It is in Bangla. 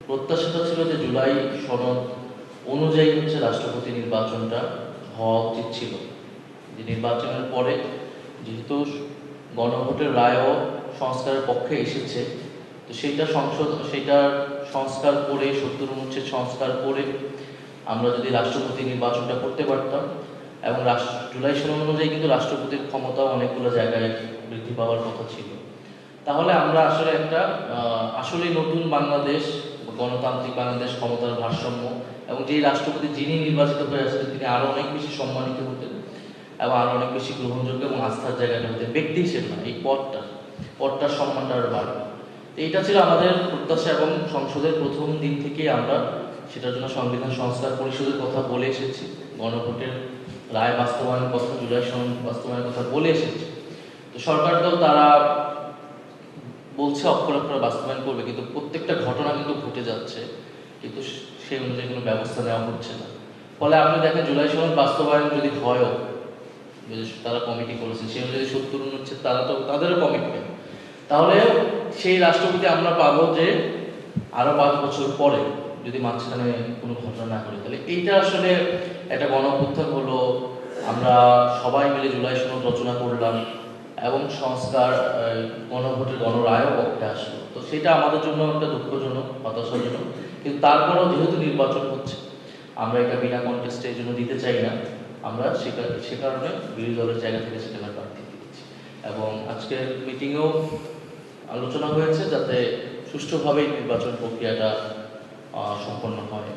প্রত্যাশাটা ছিল যে জুলাই সনদ অনুযায়ী হচ্ছে রাষ্ট্রপতি নির্বাচনটা হওয়া উচিত ছিল। যে নির্বাচনের পরে যেহেতু গণভোটের রায়ও সংস্কারের পক্ষে এসেছে, তো সেইটার সংস্কার করে ৭০ অনুচ্ছেদ সংস্কার করে আমরা যদি রাষ্ট্রপতি নির্বাচনটা করতে পারতাম, এবং জুলাই সনদ অনুযায়ী কিন্তু রাষ্ট্রপতির ক্ষমতা অনেকগুলো জায়গায় বৃদ্ধি পাওয়ার কথা ছিল, তাহলে আমরা আসলে একটা আসলেই নতুন বাংলাদেশ, গণতান্ত্রিক বাংলাদেশ, ক্ষমতার ভারসাম্য, এবং যেই রাষ্ট্রপতি যিনি নির্বাচিত হয়ে আসছেন তিনি আরো অনেক বেশি সম্মানিত হতেন এবং আরো অনেক বেশি গ্রহণযোগ্য এবং আস্থার জায়গাটা হতেন, ব্যক্তি হিসেবে না, এই পদটার সম্মানটা আরো বাড়বে। এইটা ছিল আমাদের প্রত্যাশা, এবং সংসদের প্রথম দিন থেকেই আমরা সেটার জন্য সংবিধান সংস্কার পরিষদের কথা বলে এসেছি, গণভোটের রায় বাস্তবায়নের কথা, জুলাই সনদ বাস্তবায়নের কথা বলে এসেছি। তো সরকার দল তারা বলছে অক্ষরে অক্ষরে বাস্তবায়ন করবে, কিন্তু প্রত্যেকটা ঘটনা কিন্তু ঘটে যাচ্ছে, কিন্তু সেই অনুযায়ী কোনো ব্যবস্থা নেওয়া হচ্ছে না। ফলে আপনি দেখেন জুলাই সনদ বাস্তবায়ন যদি হয়ও, তারা কমিটি করেছে সেই অনুযায়ী ৭০ অনুচ্ছেদ তাদেরও কমিটমেন্ট, তাহলে সেই রাষ্ট্রপতি আমরা পাবো যে আরো ৫ বছর পরে, যদি মাঝখানে কোনো ঘটনা না ঘটে। তাহলে এইটা আসলে একটা গণঅভ্যুত্থান হলো, আমরা সবাই মিলে জুলাই সনদ রচনা করলাম এবং সংস্কার গণভোটের গণরায়ও পক্ষে আসলো, তো সেটা আমাদের জন্য একটা দুঃখজনক, হতাশাজনক। কিন্তু তারপরেও যেহেতু নির্বাচন হচ্ছে, আমরা এটা বিনা কন্টেস্টে এই জন্য দিতে চাই না, আমরা সে কারণে বিরোধী দলের জায়গা থেকে সেখানে প্রার্থী দিচ্ছি। এবং আজকের মিটিংয়েও আলোচনা হয়েছে যাতে সুষ্ঠুভাবে নির্বাচন প্রক্রিয়াটা সম্পন্ন হয়।